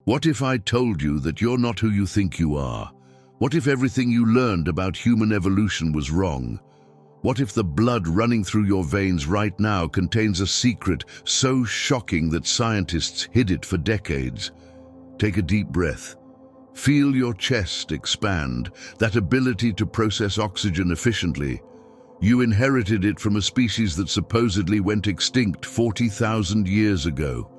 What if I told you that you're not who you think you are? What if everything you learned about human evolution was wrong? What if the blood running through your veins right now contains a secret so shocking that scientists hid it for decades? Take a deep breath. Feel your chest expand, that ability to process oxygen efficiently. You inherited it from a species that supposedly went extinct 40,000 years ago.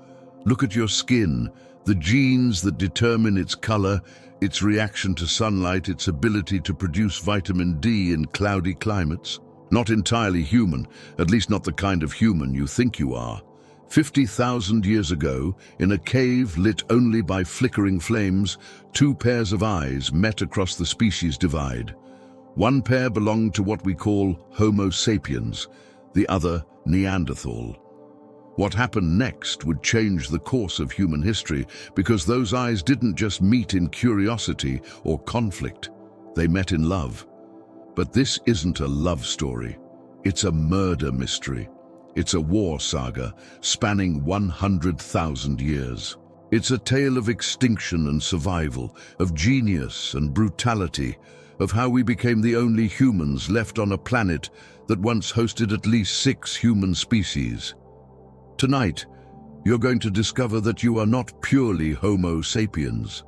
Look at your skin, the genes that determine its color, its reaction to sunlight, its ability to produce vitamin D in cloudy climates. Not entirely human, at least not the kind of human you think you are. 50,000 years ago, in a cave lit only by flickering flames, two pairs of eyes met across the species divide. One pair belonged to what we call Homo sapiens, the other Neanderthal. What happened next would change the course of human history, because those eyes didn't just meet in curiosity or conflict, they met in love. But this isn't a love story, it's a murder mystery. It's a war saga spanning 100,000 years. It's a tale of extinction and survival, of genius and brutality, of how we became the only humans left on a planet that once hosted at least 6 human species. Tonight, you're going to discover that you are not purely Homo sapiens.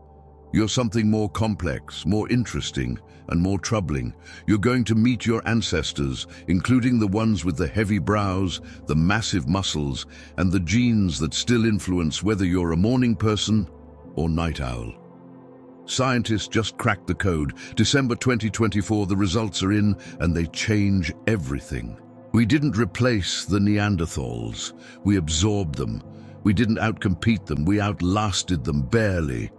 You're something more complex, more interesting, and more troubling. You're going to meet your ancestors, including the ones with the heavy brows, the massive muscles, and the genes that still influence whether you're a morning person or night owl. Scientists just cracked the code. December 2024, the results are in, and they change everything. We didn't replace the Neanderthals. We absorbed them. We didn't outcompete them. We outlasted them barely.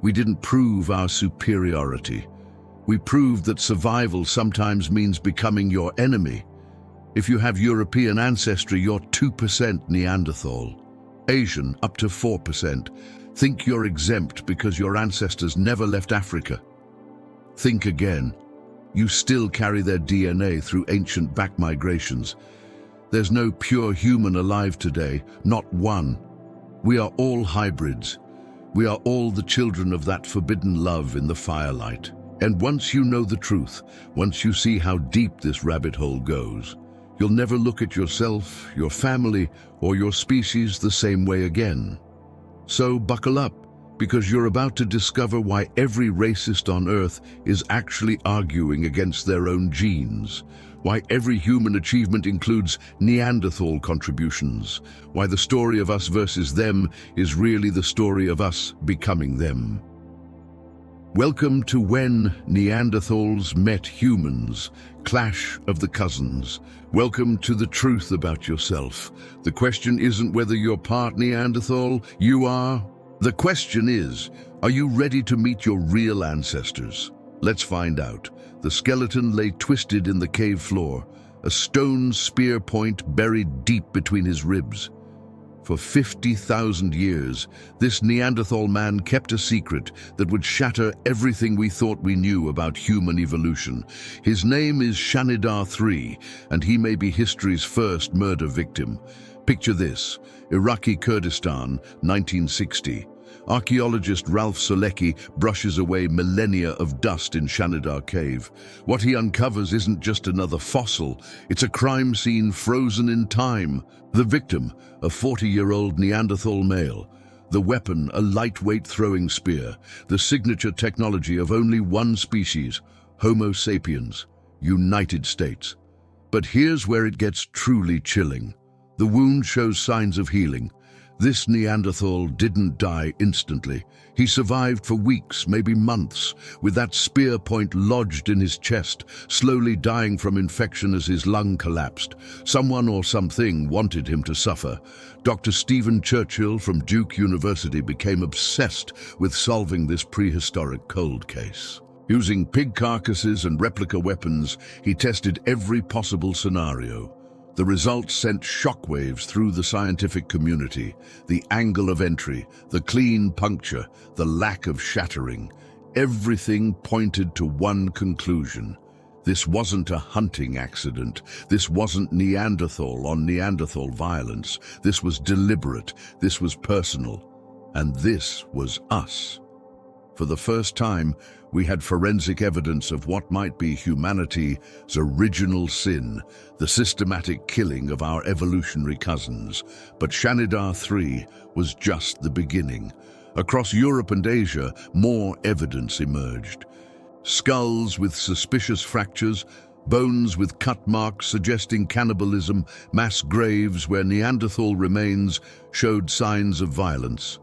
We didn't prove our superiority. We proved that survival sometimes means becoming your enemy. If you have European ancestry, you're 2% Neanderthal. Asian, up to 4%. Think you're exempt because your ancestors never left Africa. Think again. You still carry their DNA through ancient back migrations. There's no pure human alive today, not one. We are all hybrids. We are all the children of that forbidden love in the firelight. And once you know the truth, once you see how deep this rabbit hole goes, you'll never look at yourself, your family, or your species the same way again. So buckle up, because you're about to discover why every racist on Earth is actually arguing against their own genes, why every human achievement includes Neanderthal contributions, why the story of us versus them is really the story of us becoming them. Welcome to When Neanderthals Met Humans, Clash of the Cousins. Welcome to the truth about yourself. The question isn't whether you're part Neanderthal, you are. The question is, are you ready to meet your real ancestors? Let's find out. The skeleton lay twisted in the cave floor, a stone spear point buried deep between his ribs. For 50,000 years, this Neanderthal man kept a secret that would shatter everything we thought we knew about human evolution. His name is Shanidar III, and he may be history's first murder victim. Picture this: Iraqi Kurdistan, 1960. Archaeologist Ralph Solecki brushes away millennia of dust in Shanidar Cave. What he uncovers isn't just another fossil, it's a crime scene frozen in time. The victim, a 40-year-old Neanderthal male. The weapon, a lightweight throwing spear. The signature technology of only one species, Homo sapiens, United States. But here's where it gets truly chilling. The wound shows signs of healing. This Neanderthal didn't die instantly. He survived for weeks, maybe months, with that spear point lodged in his chest, slowly dying from infection as his lung collapsed. Someone or something wanted him to suffer. Dr. Stephen Churchill from Duke University became obsessed with solving this prehistoric cold case. Using pig carcasses and replica weapons, he tested every possible scenario. The results sent shockwaves through the scientific community. The angle of entry, the clean puncture, the lack of shattering. Everything pointed to one conclusion. This wasn't a hunting accident. This wasn't Neanderthal on Neanderthal violence. This was deliberate. This was personal. And this was us. For the first time, we had forensic evidence of what might be humanity's original sin, the systematic killing of our evolutionary cousins. But Shanidar 3 was just the beginning. Across Europe and Asia, more evidence emerged. Skulls with suspicious fractures, bones with cut marks suggesting cannibalism, mass graves where Neanderthal remains showed signs of violence.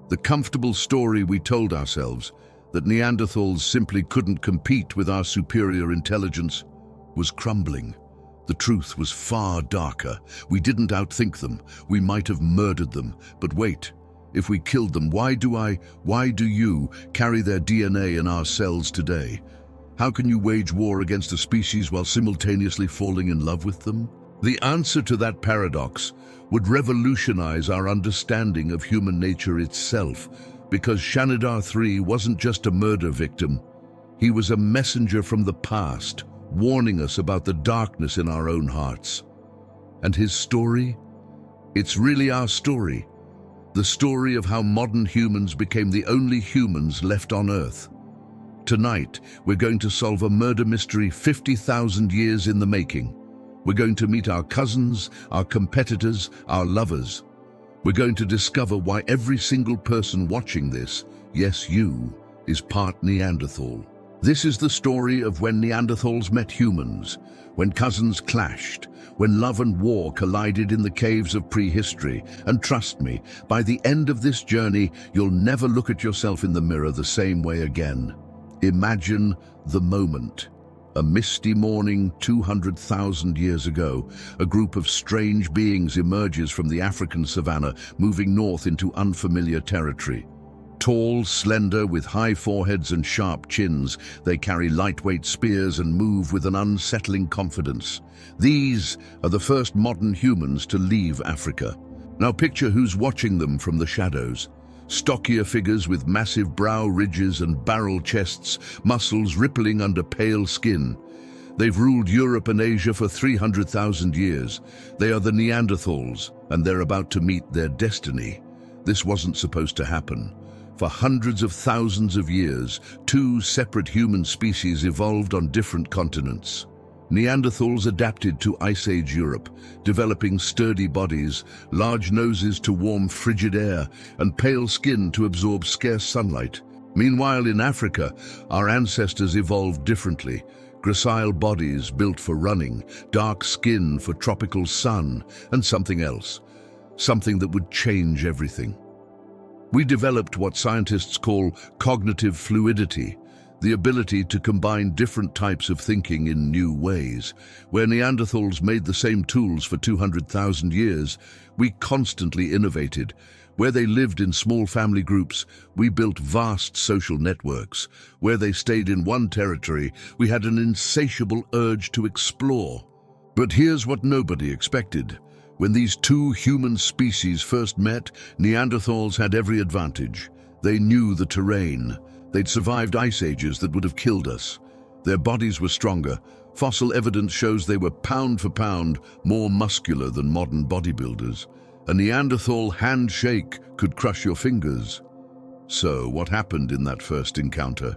The comfortable story we told ourselves, that Neanderthals simply couldn't compete with our superior intelligence, was crumbling. The truth was far darker. We didn't outthink them. We might have murdered them. But wait, if we killed them, why do you carry their DNA in our cells today? How can you wage war against a species while simultaneously falling in love with them? The answer to that paradox would revolutionize our understanding of human nature itself, because Shanidar 3 wasn't just a murder victim. He was a messenger from the past, warning us about the darkness in our own hearts. And his story? It's really our story. The story of how modern humans became the only humans left on Earth. Tonight, we're going to solve a murder mystery 50,000 years in the making. We're going to meet our cousins, our competitors, our lovers. We're going to discover why every single person watching this, yes, you, is part Neanderthal. This is the story of when Neanderthals met humans, when cousins clashed, when love and war collided in the caves of prehistory. And trust me, by the end of this journey, you'll never look at yourself in the mirror the same way again. Imagine the moment. A misty morning 200,000 years ago, a group of strange beings emerges from the African savanna, moving north into unfamiliar territory. Tall, slender, with high foreheads and sharp chins, they carry lightweight spears and move with an unsettling confidence. These are the first modern humans to leave Africa. Now picture who's watching them from the shadows. Stockier figures with massive brow ridges and barrel chests, muscles rippling under pale skin. They've ruled Europe and Asia for 300,000 years. They are the Neanderthals, and they're about to meet their destiny. This wasn't supposed to happen. For hundreds of thousands of years, two separate human species evolved on different continents. Neanderthals adapted to Ice Age Europe, developing sturdy bodies, large noses to warm frigid air, and pale skin to absorb scarce sunlight. Meanwhile, in Africa, our ancestors evolved differently. Gracile bodies built for running, dark skin for tropical sun, and something else. Something that would change everything. We developed what scientists call cognitive fluidity, the ability to combine different types of thinking in new ways. Where Neanderthals made the same tools for 200,000 years, we constantly innovated. Where they lived in small family groups, we built vast social networks. Where they stayed in one territory, we had an insatiable urge to explore. But here's what nobody expected. When these two human species first met, Neanderthals had every advantage. They knew the terrain. They'd survived ice ages that would have killed us. Their bodies were stronger. Fossil evidence shows they were pound for pound more muscular than modern bodybuilders. A Neanderthal handshake could crush your fingers. So, what happened in that first encounter?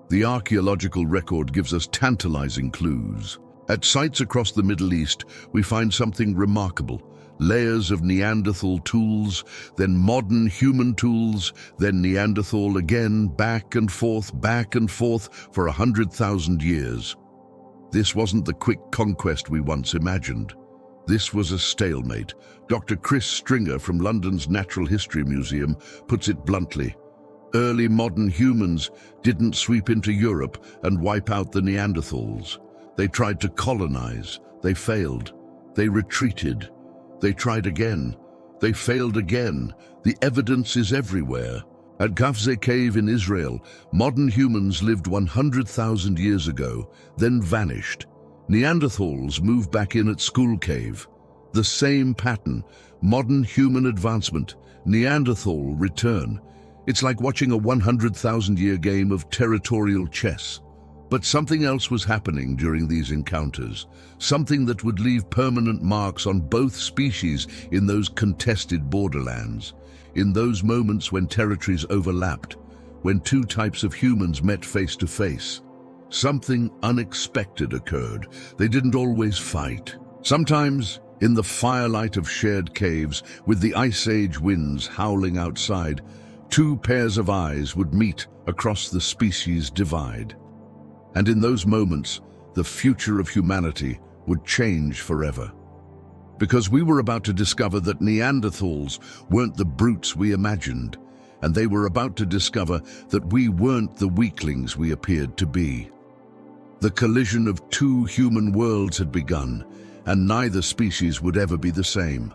The archaeological record gives us tantalizing clues. At sites across the Middle East, we find something remarkable. Layers of Neanderthal tools, then modern human tools, then Neanderthal again, back and forth for 100,000 years. This wasn't the quick conquest we once imagined. This was a stalemate. Dr. Chris Stringer from London's Natural History Museum puts it bluntly. Early modern humans didn't sweep into Europe and wipe out the Neanderthals. They tried to colonize. They failed. They retreated. They tried again. They failed again. The evidence is everywhere. At Kafze Cave in Israel, modern humans lived 100,000 years ago, then vanished. Neanderthals moved back in at School Cave. The same pattern, modern human advancement, Neanderthal return. It's like watching a 100,000-year game of territorial chess. But something else was happening during these encounters, something that would leave permanent marks on both species in those contested borderlands. in those moments when territories overlapped, when two types of humans met face to face, something unexpected occurred. They didn't always fight. Sometimes, in the firelight of shared caves, with the Ice Age winds howling outside, two pairs of eyes would meet across the species divide. And in those moments, the future of humanity would change forever. Because we were about to discover that Neanderthals weren't the brutes we imagined, and they were about to discover that we weren't the weaklings we appeared to be. The collision of two human worlds had begun, and neither species would ever be the same.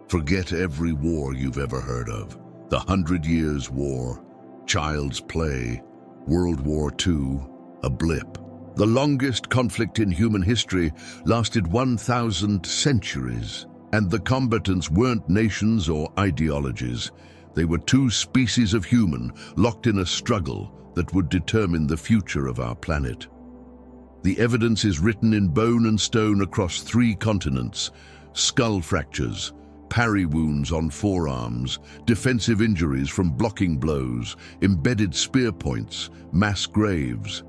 Forget every war you've ever heard of. The 100 Years' War, Child's Play, World War II, a blip. The longest conflict in human history lasted 1,000 centuries, and the combatants weren't nations or ideologies. They were two species of human locked in a struggle that would determine the future of our planet. The evidence is written in bone and stone across 3 continents: skull fractures, parry wounds on forearms, defensive injuries from blocking blows, embedded spear points, mass graves.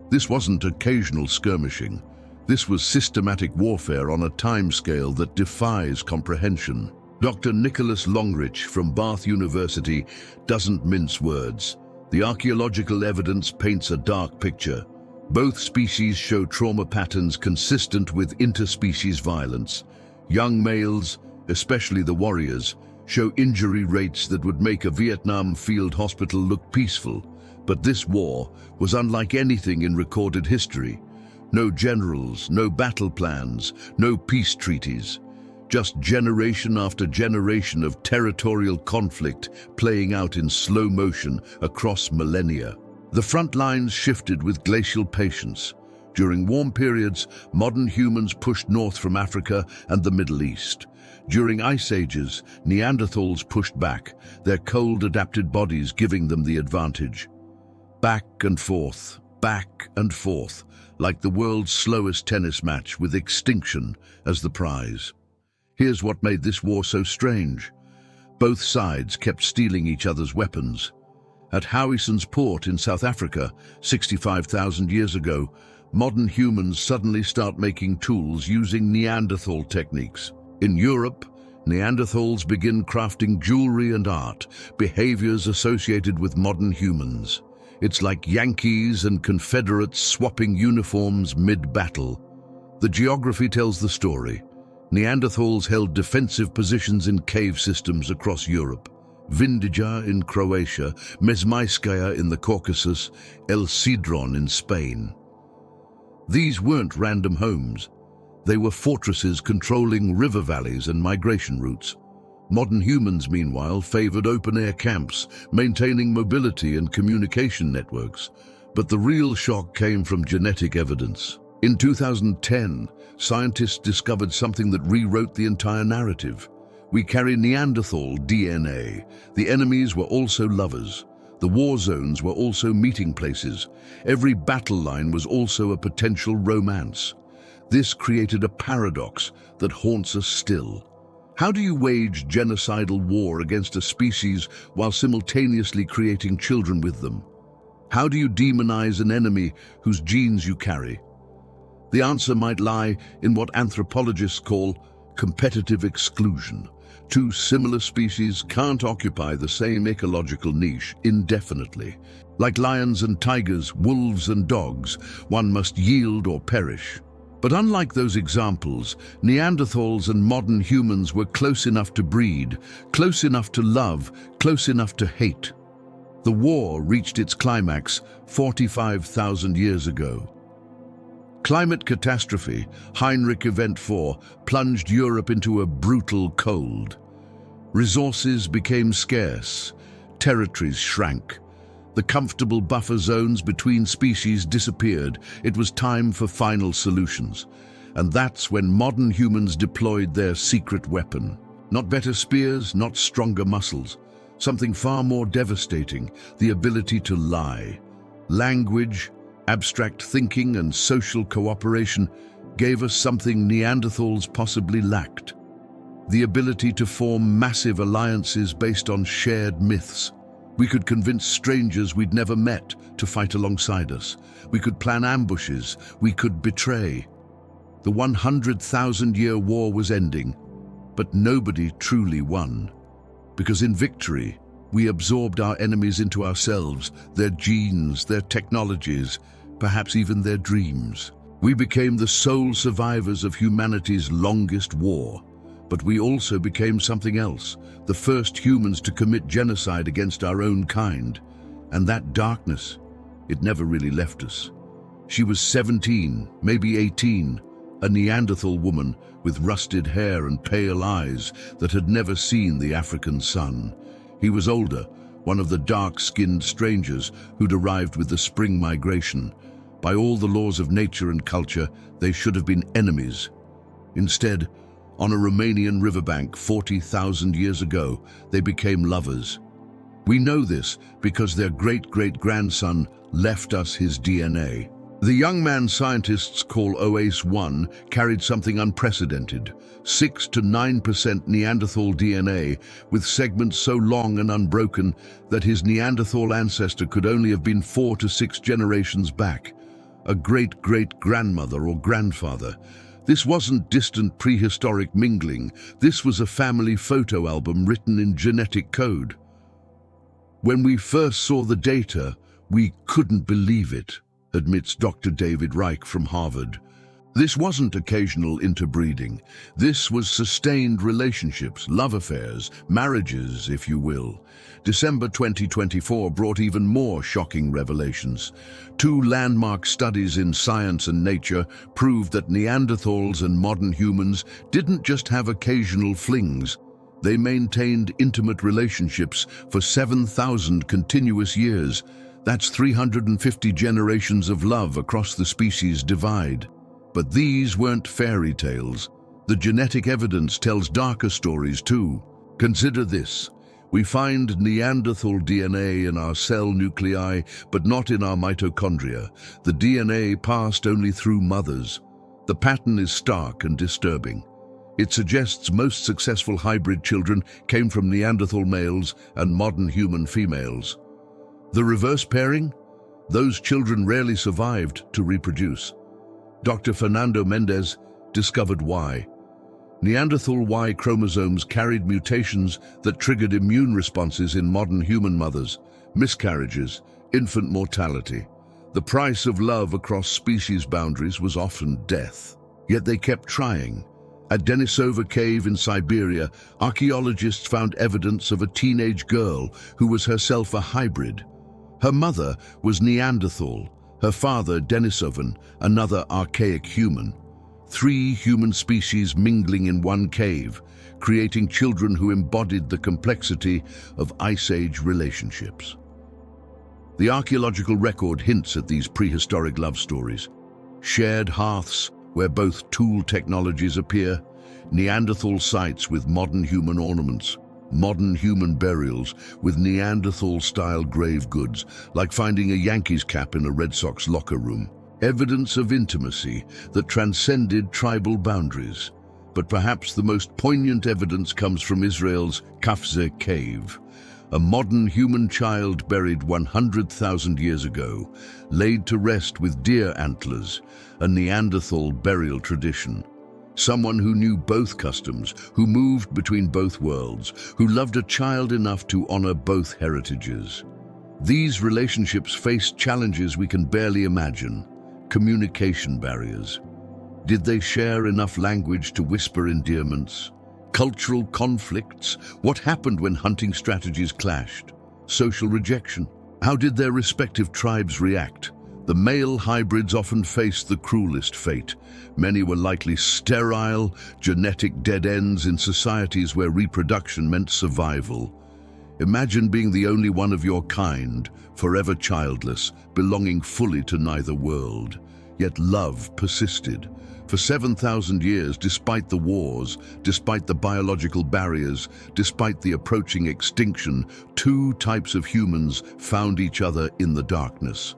This wasn't occasional skirmishing. This was systematic warfare on a timescale that defies comprehension. Dr. Nicholas Longrich from Bath University doesn't mince words. The archaeological evidence paints a dark picture. Both species show trauma patterns consistent with interspecies violence. Young males, especially the warriors, show injury rates that would make a Vietnam field hospital look peaceful. But this war was unlike anything in recorded history. No generals, no battle plans, no peace treaties. Just generation after generation of territorial conflict playing out in slow motion across millennia. The front lines shifted with glacial patience. During warm periods, modern humans pushed north from Africa and the Middle East. During ice ages, Neanderthals pushed back, their cold-adapted bodies giving them the advantage. Back and forth, like the world's slowest tennis match with extinction as the prize. Here's what made this war so strange. Both sides kept stealing each other's weapons. At Howison's Port in South Africa, 65,000 years ago, modern humans suddenly start making tools using Neanderthal techniques. In Europe, Neanderthals begin crafting jewelry and art, behaviors associated with modern humans. It's like Yankees and Confederates swapping uniforms mid-battle. The geography tells the story. Neanderthals held defensive positions in cave systems across Europe. Vindija in Croatia, Mesmaiskaya in the Caucasus, El Cedron in Spain. These weren't random homes. They were fortresses controlling river valleys and migration routes. Modern humans, meanwhile, favored open-air camps, maintaining mobility and communication networks. But the real shock came from genetic evidence. In 2010, scientists discovered something that rewrote the entire narrative. We carry Neanderthal DNA. The enemies were also lovers. The war zones were also meeting places. Every battle line was also a potential romance. This created a paradox that haunts us still. How do you wage genocidal war against a species while simultaneously creating children with them? How do you demonize an enemy whose genes you carry? The answer might lie in what anthropologists call competitive exclusion. Two similar species can't occupy the same ecological niche indefinitely. Like lions and tigers, wolves and dogs, one must yield or perish. But unlike those examples, Neanderthals and modern humans were close enough to breed, close enough to love, close enough to hate. The war reached its climax 45,000 years ago. Climate catastrophe, Heinrich Event 4, plunged Europe into a brutal cold. Resources became scarce, territories shrank. The comfortable buffer zones between species disappeared. It was time for final solutions. And that's when modern humans deployed their secret weapon. Not better spears, not stronger muscles. Something far more devastating, the ability to lie. Language, abstract thinking, and social cooperation gave us something Neanderthals possibly lacked: The ability to form massive alliances based on shared myths. We could convince strangers we'd never met to fight alongside us. We could plan ambushes. We could betray. The 100,000-year war was ending, but nobody truly won. Because in victory, we absorbed our enemies into ourselves, their genes, their technologies, perhaps even their dreams. We became the sole survivors of humanity's longest war. But we also became something else, the first humans to commit genocide against our own kind. And that darkness, it never really left us. She was 17, maybe 18, a Neanderthal woman with rusted hair and pale eyes that had never seen the African sun. He was older, one of the dark-skinned strangers who'd arrived with the spring migration. By all the laws of nature and culture, they should have been enemies. Instead, on a Romanian riverbank 40,000 years ago, they became lovers. We know this because their great-great-grandson left us his DNA. The young man scientists call OACE-1 carried something unprecedented, 6 to 9% Neanderthal DNA, with segments so long and unbroken that his Neanderthal ancestor could only have been 4 to 6 generations back. A great-great-grandmother or grandfather. This wasn't distant prehistoric mingling. This was a family photo album written in genetic code. When we first saw the data, we couldn't believe it, admits Dr. David Reich from Harvard. This wasn't occasional interbreeding. This was sustained relationships, love affairs, marriages, if you will. December 2024 brought even more shocking revelations. 2 landmark studies in Science and Nature proved that Neanderthals and modern humans didn't just have occasional flings. They maintained intimate relationships for 7,000 continuous years. That's 350 generations of love across the species divide. But these weren't fairy tales. The genetic evidence tells darker stories too. Consider this. We find Neanderthal DNA in our cell nuclei, but not in our mitochondria. The DNA passed only through mothers. The pattern is stark and disturbing. It suggests most successful hybrid children came from Neanderthal males and modern human females. The reverse pairing? Those children rarely survived to reproduce. Dr. Fernando Mendez discovered why. Neanderthal Y chromosomes carried mutations that triggered immune responses in modern human mothers, miscarriages, infant mortality. The price of love across species boundaries was often death. Yet they kept trying. At Denisova Cave in Siberia, archaeologists found evidence of a teenage girl who was herself a hybrid. Her mother was Neanderthal, her father Denisovan, another archaic human. 3 human species mingling in one cave, creating children who embodied the complexity of Ice Age relationships. The archaeological record hints at these prehistoric love stories. Shared hearths where both tool technologies appear, Neanderthal sites with modern human ornaments, modern human burials with Neanderthal-style grave goods, like finding a Yankees cap in a Red Sox locker room. Evidence of intimacy that transcended tribal boundaries. But perhaps the most poignant evidence comes from Israel's Kafze Cave, a modern human child buried 100,000 years ago, laid to rest with deer antlers, a Neanderthal burial tradition. Someone who knew both customs, who moved between both worlds, who loved a child enough to honor both heritages. These relationships faced challenges we can barely imagine. Communication barriers. Did they share enough language to whisper endearments? Cultural conflicts? What happened when hunting strategies clashed? Social rejection? How did their respective tribes react? The male hybrids often faced the cruelest fate. Many were likely sterile, genetic dead ends in societies where reproduction meant survival. Imagine being the only one of your kind, forever childless, belonging fully to neither world. Yet love persisted. For 7,000 years, despite the wars, despite the biological barriers, despite the approaching extinction, 2 types of humans found each other in the darkness.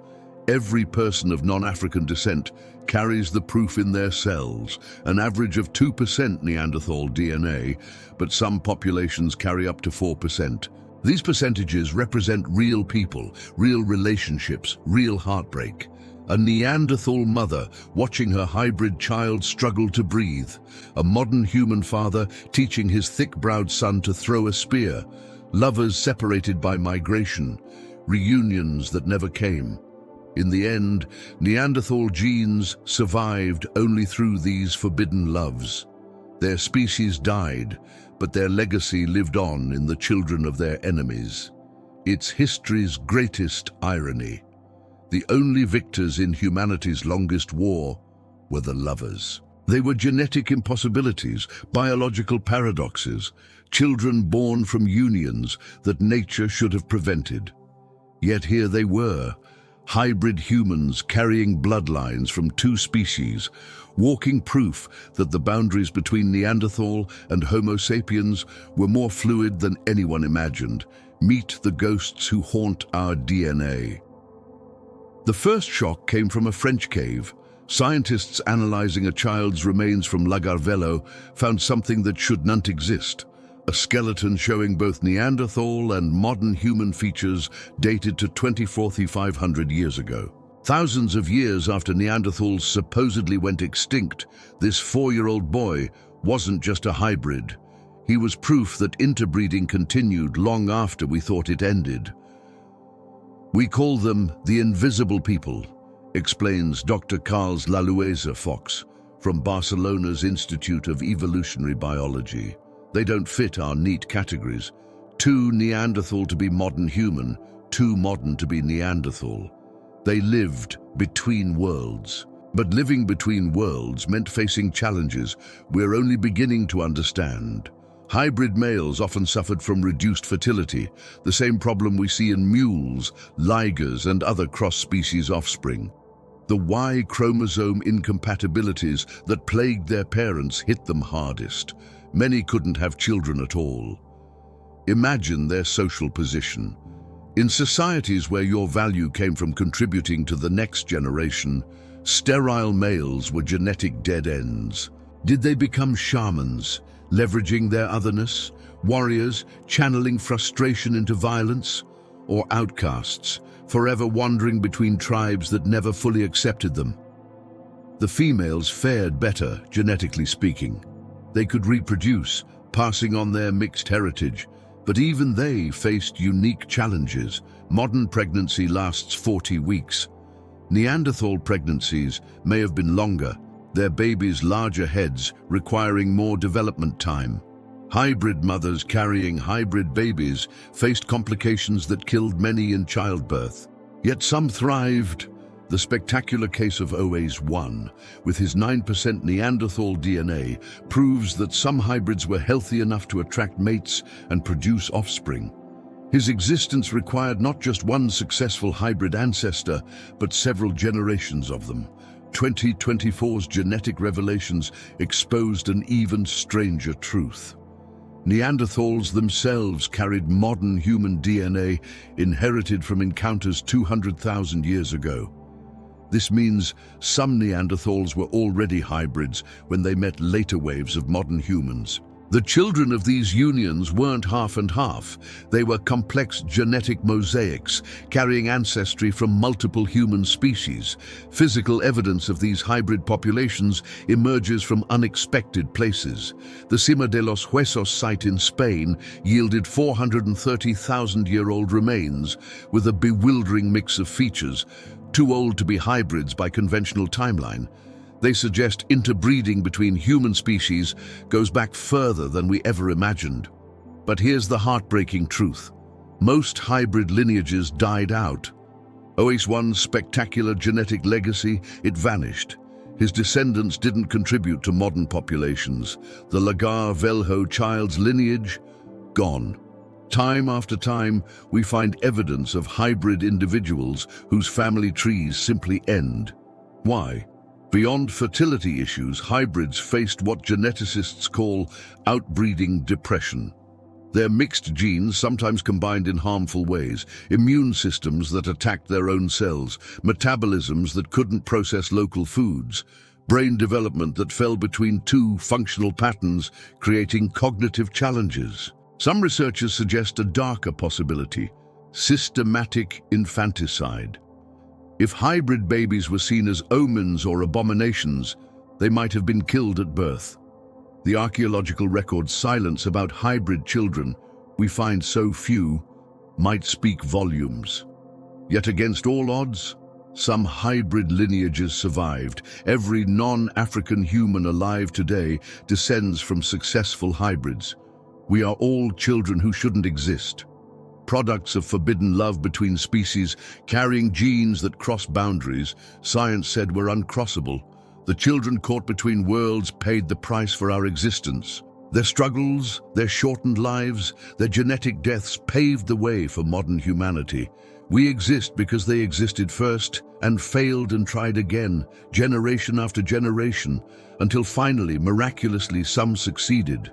Every person of non-African descent carries the proof in their cells, an average of 2% Neanderthal DNA, but some populations carry up to 4%. These percentages represent real people, real relationships, real heartbreak. A Neanderthal mother watching her hybrid child struggle to breathe. A modern human father teaching his thick-browed son to throw a spear. Lovers separated by migration. Reunions that never came. In the end, Neanderthal genes survived only through these forbidden loves. Their species died, but their legacy lived on in the children of their enemies. It's history's greatest irony. The only victors in humanity's longest war were the lovers. They were genetic impossibilities, biological paradoxes, children born from unions that nature should have prevented. Yet here they were, hybrid humans carrying bloodlines from two species, walking proof that the boundaries between Neanderthal and Homo sapiens were more fluid than anyone imagined. Meet the ghosts who haunt our DNA. The first shock came from a French cave. Scientists analyzing a child's remains from Lagardère found something that should not exist. A skeleton showing both Neanderthal and modern human features dated to 24,500 years ago. Thousands of years after Neanderthals supposedly went extinct, this 4-year-old boy wasn't just a hybrid. He was proof that interbreeding continued long after we thought it ended. We call them the invisible people, explains Dr. Carles Lalueza Fox from Barcelona's Institute of Evolutionary Biology. They don't fit our neat categories. Too Neanderthal to be modern human, too modern to be Neanderthal. They lived between worlds. But living between worlds meant facing challenges we're only beginning to understand. Hybrid males often suffered from reduced fertility, the same problem we see in mules, ligers, and other cross-species offspring. The Y chromosome incompatibilities that plagued their parents hit them hardest. Many couldn't have children at all. Imagine their social position. In societies where your value came from contributing to the next generation, sterile males were genetic dead ends. Did they become shamans, leveraging their otherness, warriors, channeling frustration into violence, or outcasts, forever wandering between tribes that never fully accepted them? The females fared better, genetically speaking. They could reproduce, passing on their mixed heritage, but even they faced unique challenges. Modern pregnancy lasts 40 weeks. Neanderthal pregnancies may have been longer, their babies' larger heads requiring more development time. Hybrid mothers carrying hybrid babies faced complications that killed many in childbirth. Yet some thrived. The spectacular case of OAS1, with his 9% Neanderthal DNA, proves that some hybrids were healthy enough to attract mates and produce offspring. His existence required not just one successful hybrid ancestor, but several generations of them. 2024's genetic revelations exposed an even stranger truth. Neanderthals themselves carried modern human DNA inherited from encounters 200,000 years ago. This means some Neanderthals were already hybrids when they met later waves of modern humans. The children of these unions weren't half and half. They were complex genetic mosaics, carrying ancestry from multiple human species. Physical evidence of these hybrid populations emerges from unexpected places. The Cima de los Huesos site in Spain yielded 430,000-year-old remains with a bewildering mix of features, too old to be hybrids by conventional timeline. They suggest interbreeding between human species goes back further than we ever imagined. But here's the heartbreaking truth. Most hybrid lineages died out. OAS1's spectacular genetic legacy, it vanished. His descendants didn't contribute to modern populations. The Lagar-Velho child's lineage, gone. Time after time, we find evidence of hybrid individuals whose family trees simply end. Why? Beyond fertility issues, hybrids faced what geneticists call outbreeding depression. Their mixed genes, sometimes combined in harmful ways, immune systems that attacked their own cells, metabolisms that couldn't process local foods, brain development that fell between two functional patterns, creating cognitive challenges. Some researchers suggest a darker possibility: systematic infanticide. If hybrid babies were seen as omens or abominations, they might have been killed at birth. The archaeological record's silence about hybrid children, we find so few, might speak volumes. Yet against all odds, some hybrid lineages survived. Every non-African human alive today descends from successful hybrids. We are all children who shouldn't exist. Products of forbidden love between species, carrying genes that cross boundaries, science said were uncrossable. The children caught between worlds paid the price for our existence. Their struggles, their shortened lives, their genetic deaths paved the way for modern humanity. We exist because they existed first and failed and tried again, generation after generation, until finally, miraculously, some succeeded.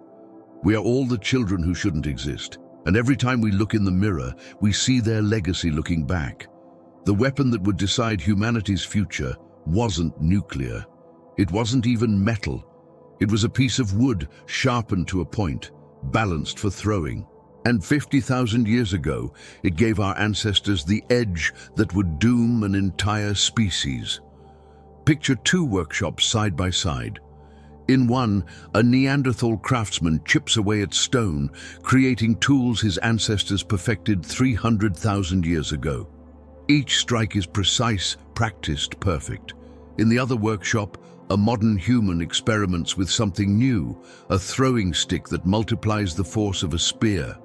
We are all the children who shouldn't exist, and every time we look in the mirror, we see their legacy looking back. The weapon that would decide humanity's future wasn't nuclear. It wasn't even metal. It was a piece of wood sharpened to a point, balanced for throwing. And 50,000 years ago, it gave our ancestors the edge that would doom an entire species. Picture two workshops side by side. In one, a Neanderthal craftsman chips away at stone, creating tools his ancestors perfected 300,000 years ago. Each strike is precise, practiced, perfect. In the other workshop, a modern human experiments with something new, a throwing stick that multiplies the force of a spear.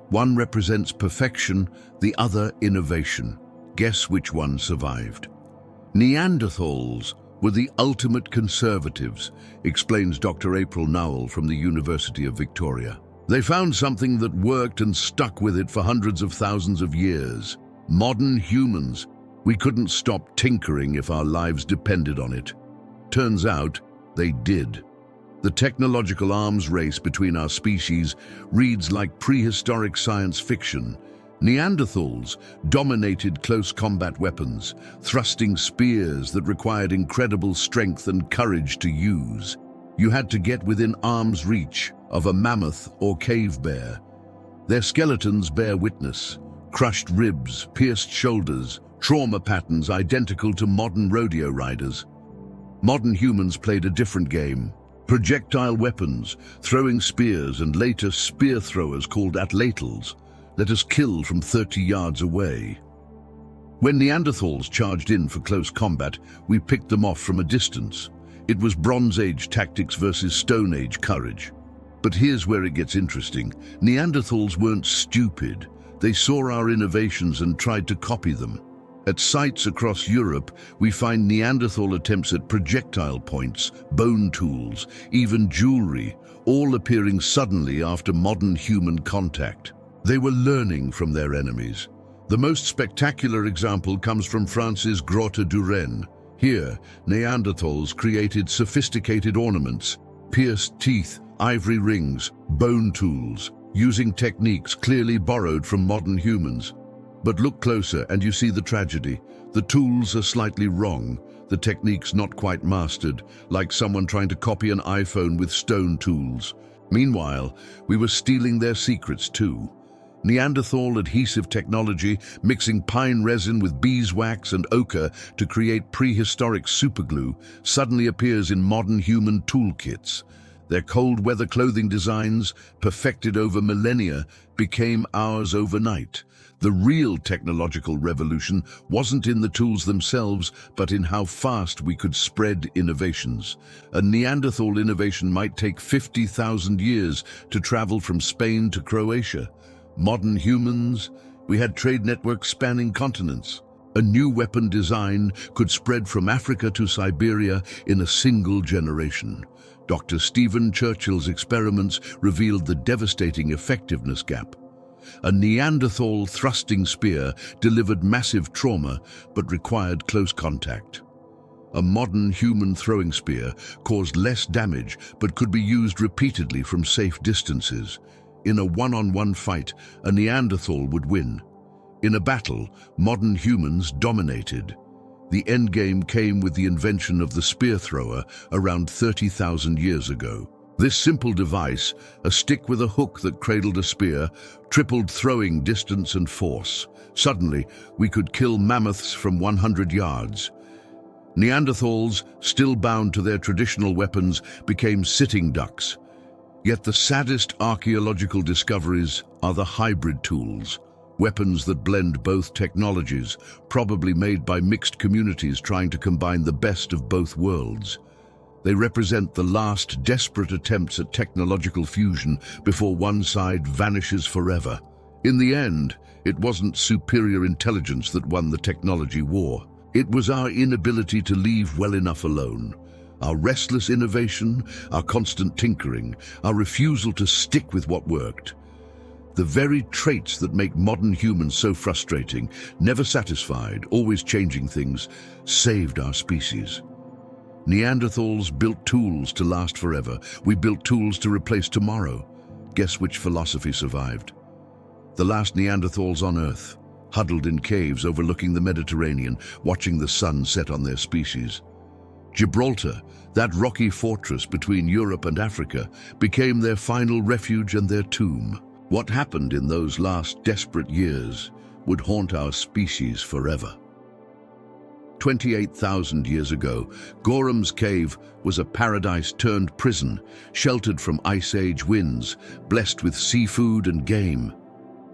One represents perfection, the other innovation. Guess which one survived? Neanderthals were the ultimate conservatives, explains Dr. April Nowell from the University of Victoria. They found something that worked and stuck with it for hundreds of thousands of years. Modern humans. We couldn't stop tinkering if our lives depended on it. Turns out, they did. The technological arms race between our species reads like prehistoric science fiction. Neanderthals dominated close combat weapons, thrusting spears that required incredible strength and courage to use. You had to get within arm's reach of a mammoth or cave bear. Their skeletons bear witness: crushed ribs, pierced shoulders, trauma patterns identical to modern rodeo riders. Modern humans played a different game. Projectile weapons, throwing spears, and later spear throwers called atlatls, let us kill from 30 yards away. When Neanderthals charged in for close combat, we picked them off from a distance. It was Bronze Age tactics versus Stone Age courage. But here's where it gets interesting. Neanderthals weren't stupid. They saw our innovations and tried to copy them. At sites across Europe, we find Neanderthal attempts at projectile points, bone tools, even jewelry, all appearing suddenly after modern human contact. They were learning from their enemies. The most spectacular example comes from France's Grotte du Renne. Here, Neanderthals created sophisticated ornaments, pierced teeth, ivory rings, bone tools, using techniques clearly borrowed from modern humans. But look closer and you see the tragedy. The tools are slightly wrong, the techniques not quite mastered, like someone trying to copy an iPhone with stone tools. Meanwhile, we were stealing their secrets too. Neanderthal adhesive technology, mixing pine resin with beeswax and ochre to create prehistoric superglue, suddenly appears in modern human toolkits. Their cold weather clothing designs, perfected over millennia, became ours overnight. The real technological revolution wasn't in the tools themselves, but in how fast we could spread innovations. A Neanderthal innovation might take 50,000 years to travel from Spain to Croatia. Modern humans, we had trade networks spanning continents. A new weapon design could spread from Africa to Siberia in a single generation. Dr. Stephen Churchill's experiments revealed the devastating effectiveness gap. A Neanderthal thrusting spear delivered massive trauma but required close contact. A modern human throwing spear caused less damage but could be used repeatedly from safe distances. in a one-on-one fight, a Neanderthal would win. In a battle, modern humans dominated. The endgame came with the invention of the spear thrower around 30,000 years ago. This simple device, a stick with a hook that cradled a spear, tripled throwing distance and force. Suddenly, we could kill mammoths from 100 yards. Neanderthals, still bound to their traditional weapons, became sitting ducks. Yet the saddest archaeological discoveries are the hybrid tools, weapons that blend both technologies, probably made by mixed communities trying to combine the best of both worlds. They represent the last desperate attempts at technological fusion before one side vanishes forever. In the end, it wasn't superior intelligence that won the technology war. It was our inability to leave well enough alone. Our restless innovation, our constant tinkering, our refusal to stick with what worked. The very traits that make modern humans so frustrating, never satisfied, always changing things, saved our species. Neanderthals built tools to last forever. We built tools to replace tomorrow. Guess which philosophy survived? The last Neanderthals on Earth, huddled in caves overlooking the Mediterranean, watching the sun set on their species. Gibraltar, that rocky fortress between Europe and Africa, became their final refuge and their tomb. What happened in those last desperate years would haunt our species forever. 28,000 years ago, Gorham's Cave was a paradise turned prison, sheltered from Ice Age winds, blessed with seafood and game.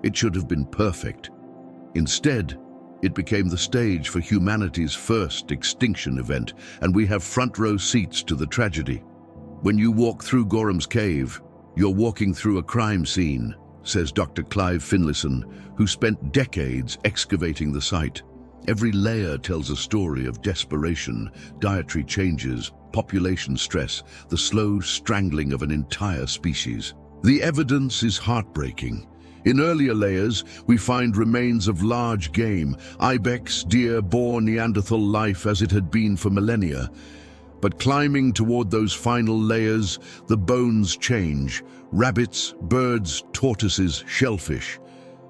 It should have been perfect. Instead, it became the stage for humanity's first extinction event, and we have front row seats to the tragedy. When you walk through Gorham's Cave, you're walking through a crime scene, says Dr. Clive Finlayson, who spent decades excavating the site. Every layer tells a story of desperation, dietary changes, population stress, the slow strangling of an entire species. The evidence is heartbreaking. In earlier layers, we find remains of large game, ibex, deer, boar, Neanderthal life as it had been for millennia. But climbing toward those final layers, the bones change. Rabbits, birds, tortoises, shellfish.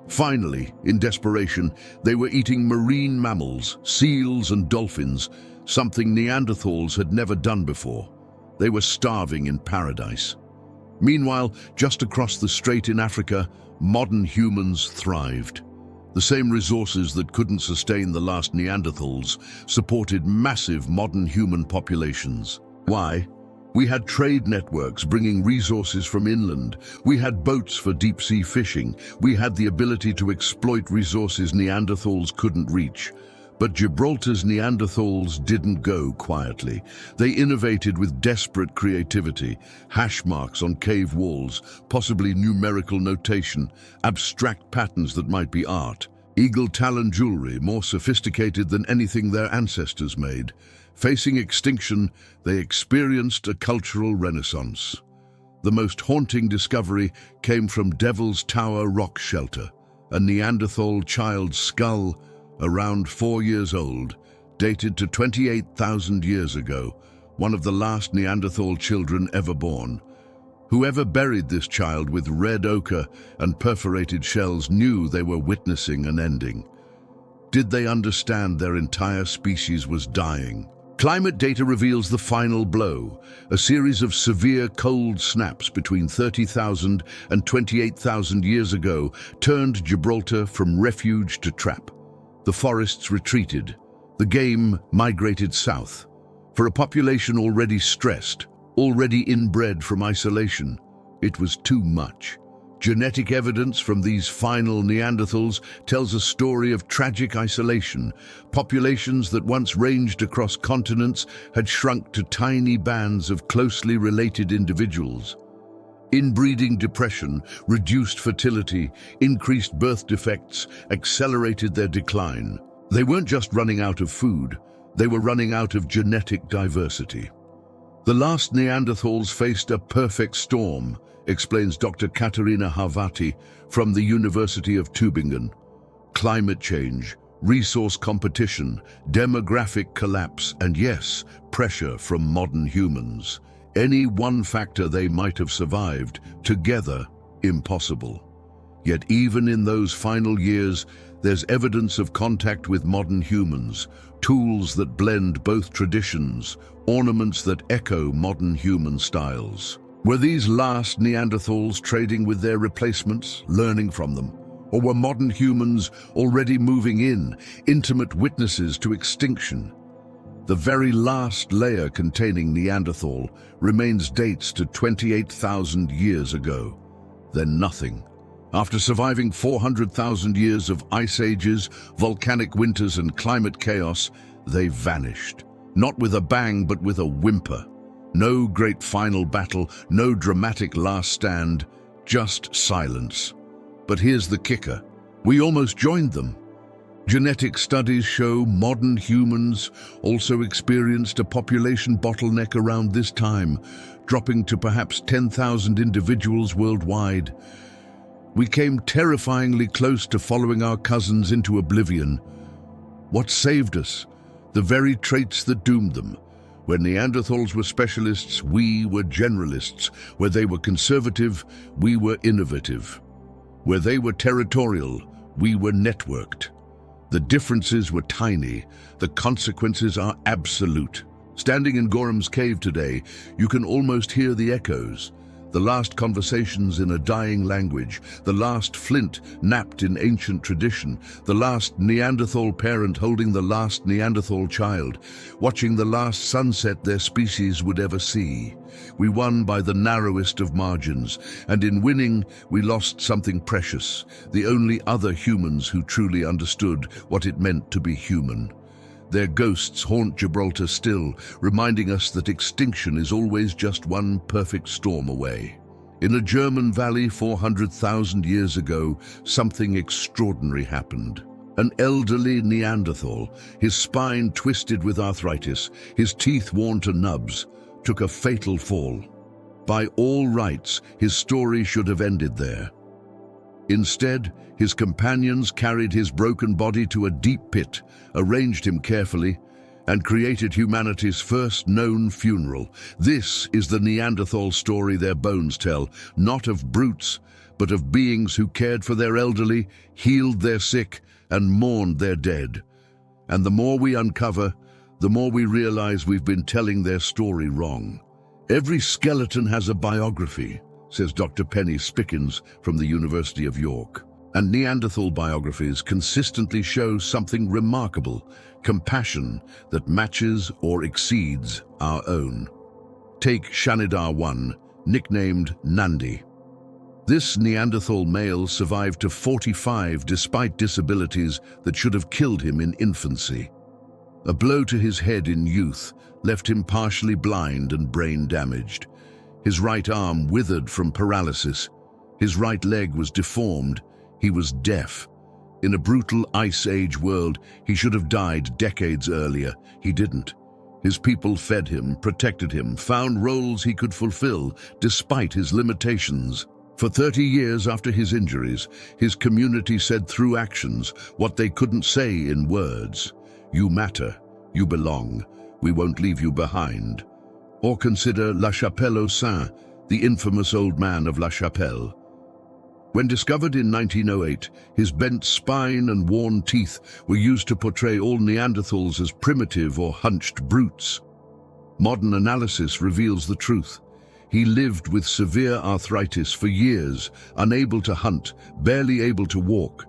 Finally, in desperation, they were eating marine mammals, seals and dolphins, something Neanderthals had never done before. They were starving in paradise. Meanwhile, just across the strait in Africa, modern humans thrived. The same resources that couldn't sustain the last Neanderthals supported massive modern human populations. Why? We had trade networks bringing resources from inland. We had boats for deep-sea fishing. We had the ability to exploit resources Neanderthals couldn't reach. But Gibraltar's Neanderthals didn't go quietly. They innovated with desperate creativity, hash marks on cave walls, possibly numerical notation, abstract patterns that might be art, eagle talon jewelry more sophisticated than anything their ancestors made. Facing extinction, they experienced a cultural renaissance. The most haunting discovery came from Devil's Tower rock shelter, a Neanderthal child's skull, around 4 years old, dated to 28,000 years ago, one of the last Neanderthal children ever born. Whoever buried this child with red ochre and perforated shells knew they were witnessing an ending. Did they understand their entire species was dying? Climate data reveals the final blow, a series of severe cold snaps between 30,000 and 28,000 years ago turned Gibraltar from refuge to trap. The forests retreated. The game migrated south. For a population already stressed, already inbred from isolation, it was too much. Genetic evidence from these final Neanderthals tells a story of tragic isolation. Populations that once ranged across continents had shrunk to tiny bands of closely related individuals. Inbreeding depression, reduced fertility, increased birth defects, accelerated their decline. They weren't just running out of food, they were running out of genetic diversity. The last Neanderthals faced a perfect storm, explains Dr. Katarina Harvati from the University of Tübingen. Climate change, resource competition, demographic collapse, and yes, pressure from modern humans. Any one factor they might have survived, together impossible. Yet even in those final years, there's evidence of contact with modern humans, tools that blend both traditions, ornaments that echo modern human styles. Were these last Neanderthals trading with their replacements, learning from them? Or were modern humans already moving in, intimate witnesses to extinction? The very last layer containing Neanderthal remains dates to 28,000 years ago. Then nothing. After surviving 400,000 years of ice ages, volcanic winters and climate chaos, they vanished. Not with a bang, but with a whimper. No great final battle, no dramatic last stand, just silence. But here's the kicker. We almost joined them. Genetic studies show modern humans also experienced a population bottleneck around this time, dropping to perhaps 10,000 individuals worldwide. We came terrifyingly close to following our cousins into oblivion. What saved us? The very traits that doomed them. Where Neanderthals were specialists, we were generalists. Where they were conservative, we were innovative. Where they were territorial, we were networked. The differences were tiny. The consequences are absolute. Standing in Gorham's cave today, you can almost hear the echoes. The last conversations in a dying language, the last flint napped in ancient tradition, the last Neanderthal parent holding the last Neanderthal child, watching the last sunset their species would ever see. We won by the narrowest of margins, and in winning, we lost something precious, the only other humans who truly understood what it meant to be human. Their ghosts haunt Gibraltar still, reminding us that extinction is always just one perfect storm away. In a German valley 400,000 years ago, something extraordinary happened. An elderly Neanderthal, his spine twisted with arthritis, his teeth worn to nubs, took a fatal fall. By all rights, his story should have ended there. Instead, his companions carried his broken body to a deep pit, arranged him carefully, and created humanity's first known funeral. This is the Neanderthal story their bones tell, not of brutes, but of beings who cared for their elderly, healed their sick, and mourned their dead. And the more we uncover, the more we realize we've been telling their story wrong. Every skeleton has a biography, says Dr. Penny Spickens from the University of York. And Neanderthal biographies consistently show something remarkable, compassion that matches or exceeds our own. Take Shanidar 1, nicknamed Nandi. This Neanderthal male survived to 45 despite disabilities that should have killed him in infancy. A blow to his head in youth left him partially blind and brain damaged. His right arm withered from paralysis. His right leg was deformed. He was deaf. In a brutal Ice Age world, he should have died decades earlier. He didn't. His people fed him, protected him, found roles he could fulfill despite his limitations. For 30 years after his injuries, his community said through actions what they couldn't say in words. You matter. You belong. We won't leave you behind. Or consider La Chapelle aux Saints, the infamous old man of La Chapelle. When discovered in 1908, his bent spine and worn teeth were used to portray all Neanderthals as primitive or hunched brutes. Modern analysis reveals the truth. He lived with severe arthritis for years, unable to hunt, barely able to walk.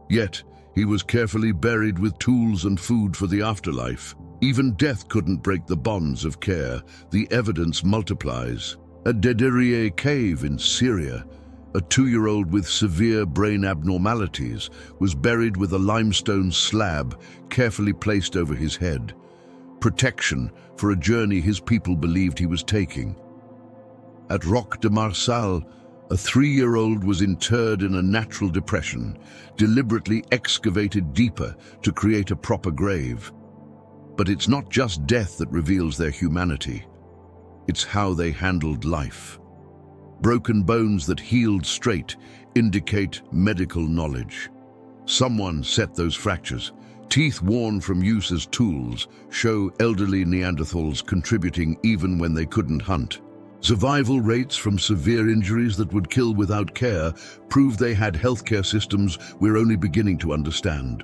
Yet, he was carefully buried with tools and food for the afterlife. Even death couldn't break the bonds of care. The evidence multiplies. At Dedirie Cave in Syria, a 2-year-old with severe brain abnormalities was buried with a limestone slab carefully placed over his head. Protection for a journey his people believed he was taking. At Roc de Marsal, a 3-year-old was interred in a natural depression, deliberately excavated deeper to create a proper grave. But it's not just death that reveals their humanity. It's how they handled life. Broken bones that healed straight indicate medical knowledge. Someone set those fractures. Teeth worn from use as tools show elderly Neanderthals contributing even when they couldn't hunt. Survival rates from severe injuries that would kill without care prove they had healthcare systems we're only beginning to understand.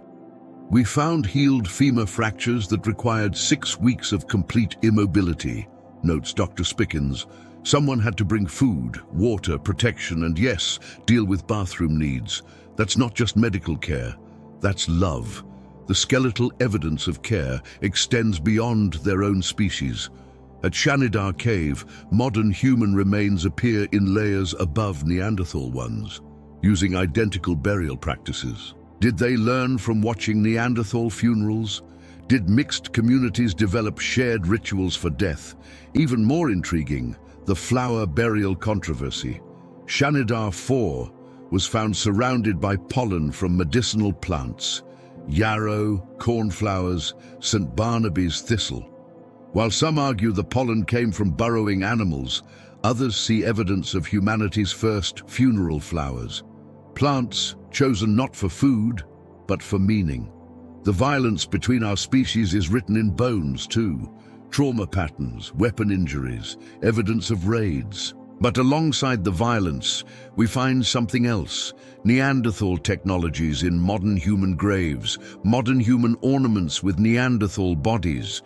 We found healed femur fractures that required 6 weeks of complete immobility, notes Dr. Spickens. Someone had to bring food, water, protection, and yes, deal with bathroom needs. That's not just medical care, that's love. The skeletal evidence of care extends beyond their own species. At Shanidar Cave, modern human remains appear in layers above Neanderthal ones, using identical burial practices. Did they learn from watching Neanderthal funerals? Did mixed communities develop shared rituals for death? Even more intriguing, the flower burial controversy. Shanidar 4 was found surrounded by pollen from medicinal plants, yarrow, cornflowers, St. Barnaby's thistle. While some argue the pollen came from burrowing animals, others see evidence of humanity's first funeral flowers. Plants chosen not for food, but for meaning. The violence between our species is written in bones too. Trauma patterns, weapon injuries, evidence of raids. But alongside the violence, we find something else. Neanderthal technologies in modern human graves, modern human ornaments with Neanderthal bodies.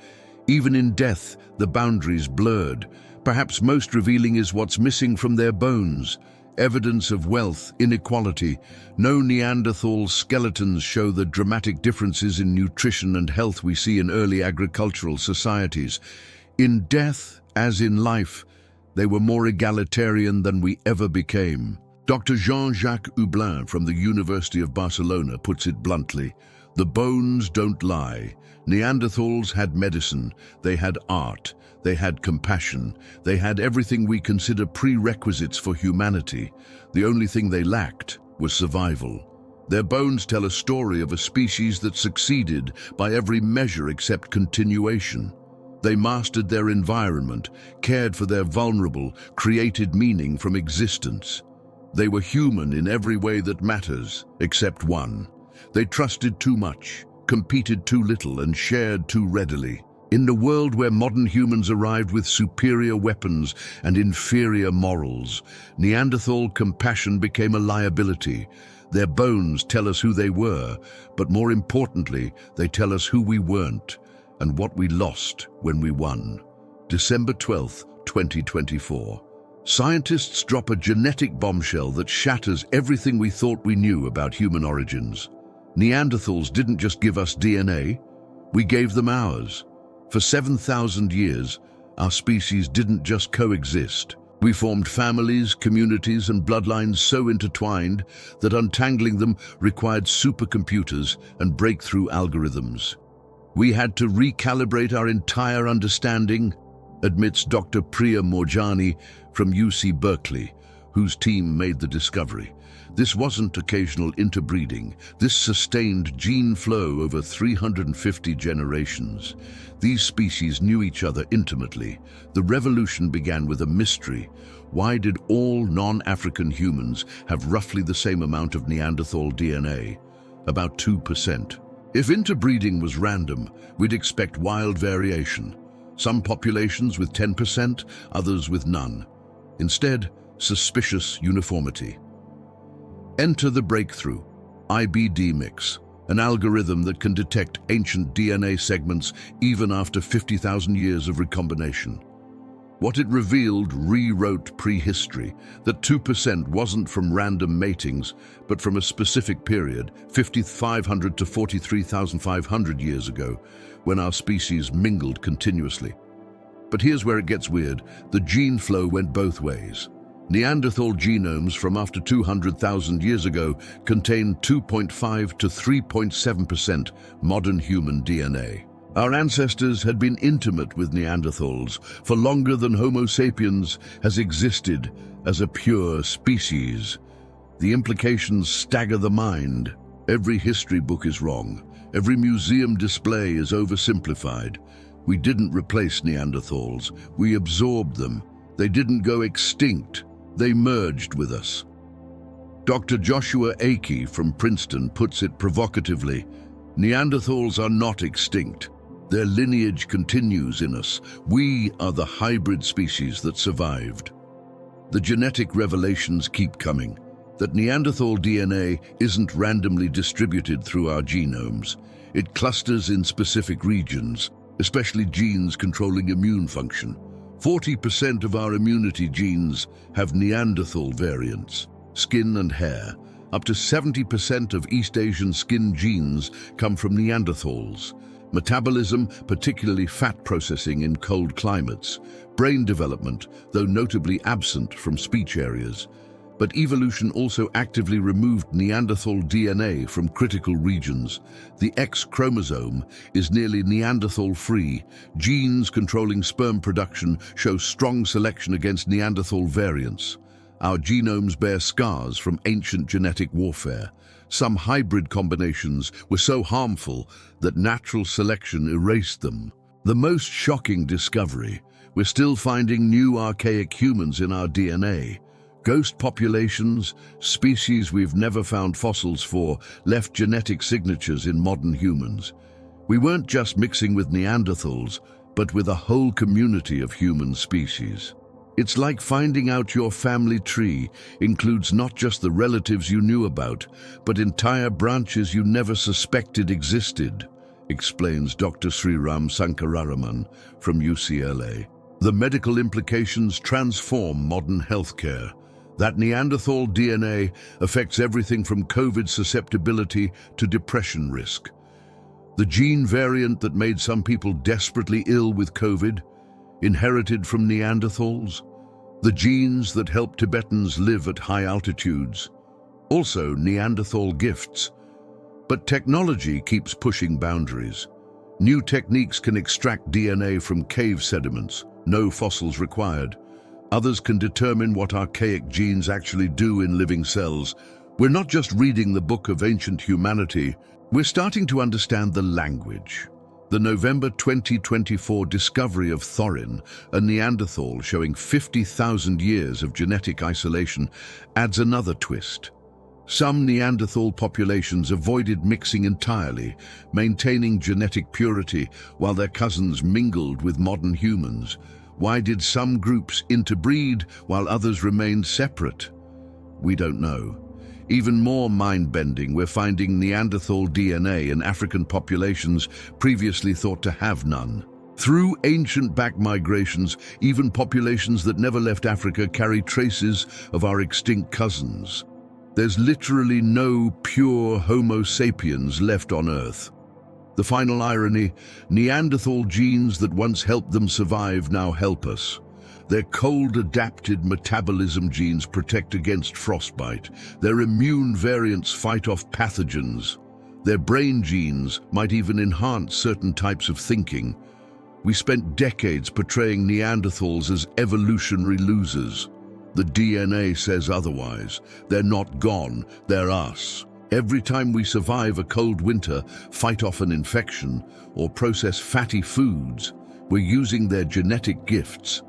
Even in death, the boundaries blurred. Perhaps most revealing is what's missing from their bones. Evidence of wealth, inequality. No Neanderthal skeletons show the dramatic differences in nutrition and health we see in early agricultural societies. In death, as in life, they were more egalitarian than we ever became. Dr. Jean-Jacques Hublin from the University of Barcelona puts it bluntly: the bones don't lie. Neanderthals had medicine, they had art, they had compassion, they had everything we consider prerequisites for humanity. The only thing they lacked was survival. Their bones tell a story of a species that succeeded by every measure except continuation. They mastered their environment, cared for their vulnerable, created meaning from existence. They were human in every way that matters, except one. They trusted too much, competed too little, and shared too readily. In the world where modern humans arrived with superior weapons and inferior morals, Neanderthal compassion became a liability. Their bones tell us who they were, but more importantly, they tell us who we weren't and what we lost when we won. December 12, 2024. Scientists drop a genetic bombshell that shatters everything we thought we knew about human origins. Neanderthals didn't just give us DNA, we gave them ours. For 7,000 years, our species didn't just coexist. We formed families, communities, and bloodlines so intertwined that untangling them required supercomputers and breakthrough algorithms. We had to recalibrate our entire understanding, admits Dr. Priya Morjani from UC Berkeley, whose team made the discovery. This wasn't occasional interbreeding. This sustained gene flow over 350 generations. These species knew each other intimately. The revolution began with a mystery. Why did all non-African humans have roughly the same amount of Neanderthal DNA? About 2%. If interbreeding was random, we'd expect wild variation. Some populations with 10%, others with none. Instead, suspicious uniformity. Enter the breakthrough, IBD mix, an algorithm that can detect ancient DNA segments even after 50,000 years of recombination. What it revealed rewrote prehistory, that 2% wasn't from random matings, but from a specific period, 5,500 to 43,500 years ago, when our species mingled continuously. But here's where it gets weird. The gene flow went both ways. Neanderthal genomes from after 200,000 years ago contained 2.5 to 3.7% modern human DNA. Our ancestors had been intimate with Neanderthals for longer than Homo sapiens has existed as a pure species. The implications stagger the mind. Every history book is wrong. Every museum display is oversimplified. We didn't replace Neanderthals. We absorbed them. They didn't go extinct. They merged with us. Dr. Joshua Akey from Princeton puts it provocatively: Neanderthals are not extinct. Their lineage continues in us. We are the hybrid species that survived. The genetic revelations keep coming, that Neanderthal DNA isn't randomly distributed through our genomes. It clusters in specific regions, especially genes controlling immune function. 40% of our immunity genes have Neanderthal variants. Skin and hair. Up to 70% of East Asian skin genes come from Neanderthals. Metabolism, particularly fat processing in cold climates. Brain development, though notably absent from speech areas. But evolution also actively removed Neanderthal DNA from critical regions. The X chromosome is nearly Neanderthal-free. Genes controlling sperm production show strong selection against Neanderthal variants. Our genomes bear scars from ancient genetic warfare. Some hybrid combinations were so harmful that natural selection erased them. The most shocking discovery: we're still finding new archaic humans in our DNA. Ghost populations, species we've never found fossils for, left genetic signatures in modern humans. We weren't just mixing with Neanderthals, but with a whole community of human species. It's like finding out your family tree includes not just the relatives you knew about, but entire branches you never suspected existed, explains Dr. Sriram Sankararaman from UCLA. The medical implications transform modern healthcare. That Neanderthal DNA affects everything from COVID susceptibility to depression risk. The gene variant that made some people desperately ill with COVID, inherited from Neanderthals. The genes that help Tibetans live at high altitudes, also Neanderthal gifts. But technology keeps pushing boundaries. New techniques can extract DNA from cave sediments, no fossils required. Others can determine what archaic genes actually do in living cells. We're not just reading the book of ancient humanity, we're starting to understand the language. The November 2024 discovery of Thorin, a Neanderthal showing 50,000 years of genetic isolation, adds another twist. Some Neanderthal populations avoided mixing entirely, maintaining genetic purity while their cousins mingled with modern humans. Why did some groups interbreed while others remained separate? We don't know. Even more mind-bending, we're finding Neanderthal DNA in African populations previously thought to have none. Through ancient back migrations, even populations that never left Africa carry traces of our extinct cousins. There's literally no pure Homo sapiens left on Earth. The final irony: Neanderthal genes that once helped them survive now help us. Their cold-adapted metabolism genes protect against frostbite. Their immune variants fight off pathogens. Their brain genes might even enhance certain types of thinking. We spent decades portraying Neanderthals as evolutionary losers. The DNA says otherwise. They're not gone, they're us. Every time we survive a cold winter, fight off an infection, or process fatty foods, we're using their genetic gifts.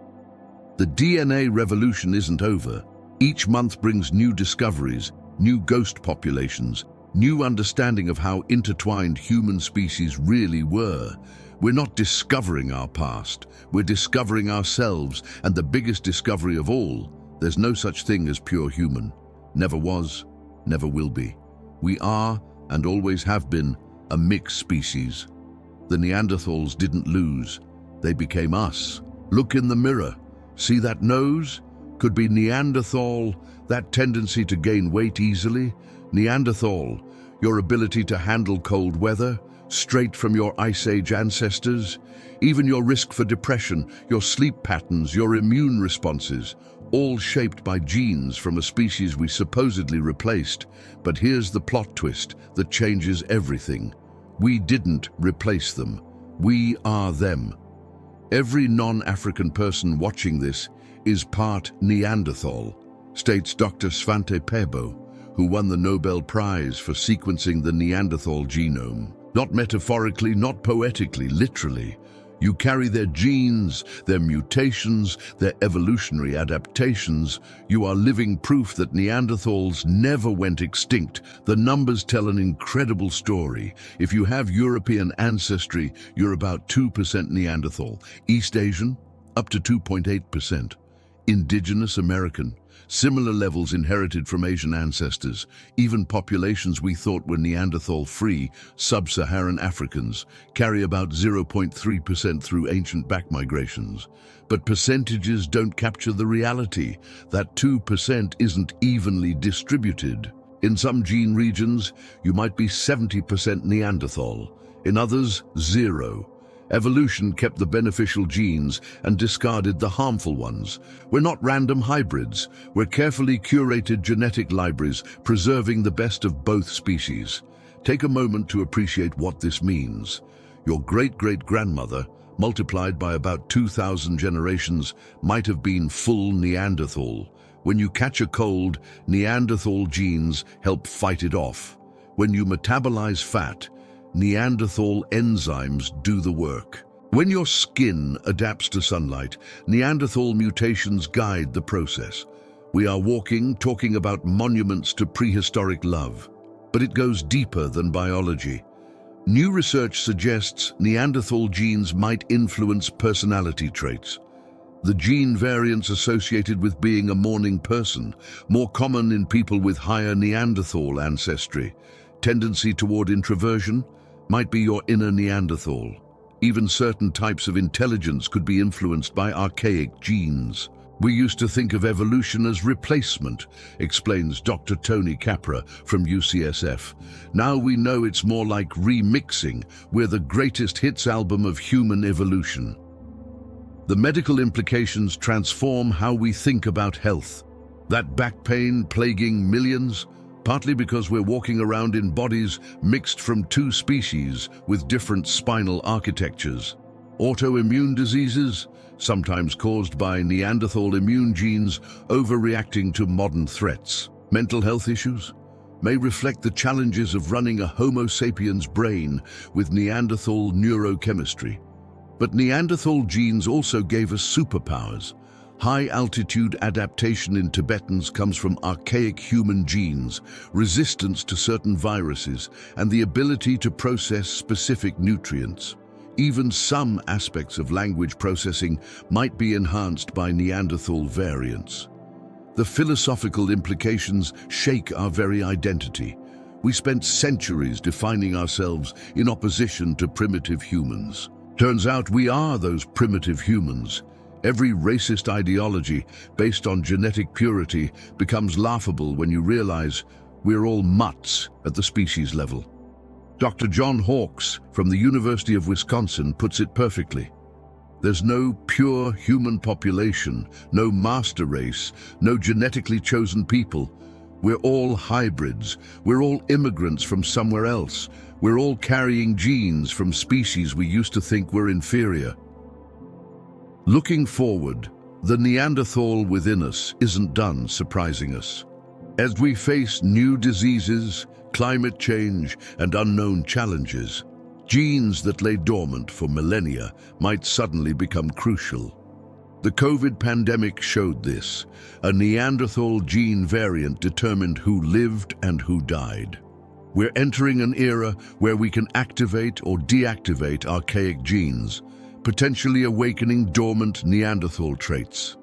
The DNA revolution isn't over. Each month brings new discoveries, new ghost populations, new understanding of how intertwined human species really were. We're not discovering our past, we're discovering ourselves, and the biggest discovery of all: there's no such thing as pure human. Never was, never will be. We are, and always have been, a mixed species. The Neanderthals didn't lose, they became us. Look in the mirror. See that nose? Could be Neanderthal. That tendency to gain weight easily? Neanderthal. Your ability to handle cold weather? Straight from your Ice Age ancestors? Even your risk for depression, your sleep patterns, your immune responses, all shaped by genes from a species we supposedly replaced. But here's the plot twist that changes everything. We didn't replace them. We are them. Every non-African person watching this is part Neanderthal, states Dr. Svante Pääbo, who won the Nobel Prize for sequencing the Neanderthal genome. Not metaphorically, not poetically, literally. You carry their genes, their mutations, their evolutionary adaptations. You are living proof that Neanderthals never went extinct. The numbers tell an incredible story. If you have European ancestry, you're about 2% Neanderthal. East Asian, up to 2.8%. Indigenous American, similar levels inherited from Asian ancestors. Even populations we thought were Neanderthal-free, sub-Saharan Africans, carry about 0.3% through ancient back migrations. But percentages don't capture the reality. That 2% isn't evenly distributed. In some gene regions, you might be 70% Neanderthal. In others, 0. Evolution kept the beneficial genes and discarded the harmful ones. We're not random hybrids. We're carefully curated genetic libraries, preserving the best of both species. Take a moment to appreciate what this means. Your great-great-grandmother, multiplied by about 2,000 generations, might have been full Neanderthal. When you catch a cold, Neanderthal genes help fight it off. When you metabolize fat, Neanderthal enzymes do the work. When your skin adapts to sunlight, Neanderthal mutations guide the process. We are talking about monuments to prehistoric love. But it goes deeper than biology. New research suggests Neanderthal genes might influence personality traits. The gene variants associated with being a morning person, more common in people with higher Neanderthal ancestry. Tendency toward introversion might be your inner Neanderthal. Even certain types of intelligence could be influenced by archaic genes. We used to think of evolution as replacement, explains Dr. Tony Capra from UCSF. Now we know it's more like remixing. We're the greatest hits album of human evolution. The medical implications transform how we think about health. That back pain plaguing millions, partly because we're walking around in bodies mixed from two species with different spinal architectures. Autoimmune diseases, sometimes caused by Neanderthal immune genes overreacting to modern threats. Mental health issues may reflect the challenges of running a Homo sapiens brain with Neanderthal neurochemistry. But Neanderthal genes also gave us superpowers. High-altitude adaptation in Tibetans comes from archaic human genes, resistance to certain viruses, and the ability to process specific nutrients. Even some aspects of language processing might be enhanced by Neanderthal variants. The philosophical implications shake our very identity. We spent centuries defining ourselves in opposition to primitive humans. Turns out we are those primitive humans. Every racist ideology based on genetic purity becomes laughable when you realize we're all mutts at the species level. Dr. John Hawkes from the University of Wisconsin puts it perfectly. There's no pure human population, no master race, no genetically chosen people. We're all hybrids. We're all immigrants from somewhere else. We're all carrying genes from species we used to think were inferior. Looking forward, the Neanderthal within us isn't done surprising us. As we face new diseases, climate change, and unknown challenges, genes that lay dormant for millennia might suddenly become crucial. The COVID pandemic showed this. A Neanderthal gene variant determined who lived and who died. We're entering an era where we can activate or deactivate archaic genes, potentially awakening dormant Neanderthal traits.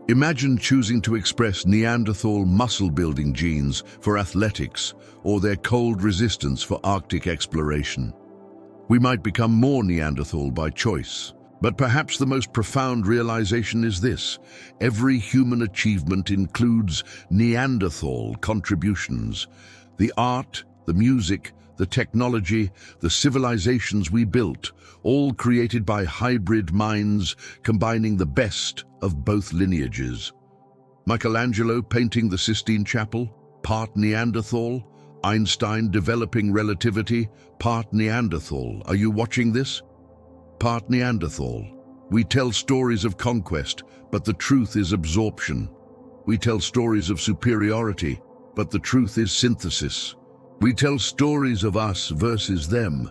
Imagine choosing to express Neanderthal muscle-building genes for athletics or their cold resistance for Arctic exploration. We might become more Neanderthal by choice. But perhaps the most profound realization is this: every human achievement includes Neanderthal contributions. The art, the music, the technology, the civilizations we built, all created by hybrid minds combining the best of both lineages. Michelangelo painting the Sistine Chapel, part Neanderthal. Einstein developing relativity, part Neanderthal. Are you watching this? Part Neanderthal. We tell stories of conquest, but the truth is absorption. We tell stories of superiority, but the truth is synthesis. We tell stories of us versus them,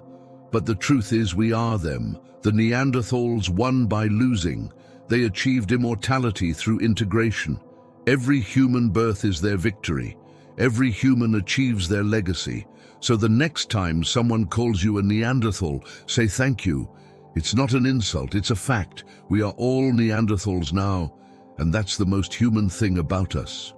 but the truth is we are them, The Neanderthals won by losing. They achieved immortality through integration. Every human birth is their victory. Every human achieves their legacy. So the next time someone calls you a Neanderthal, say thank you. It's not an insult, it's a fact. We are all Neanderthals now, and that's the most human thing about us.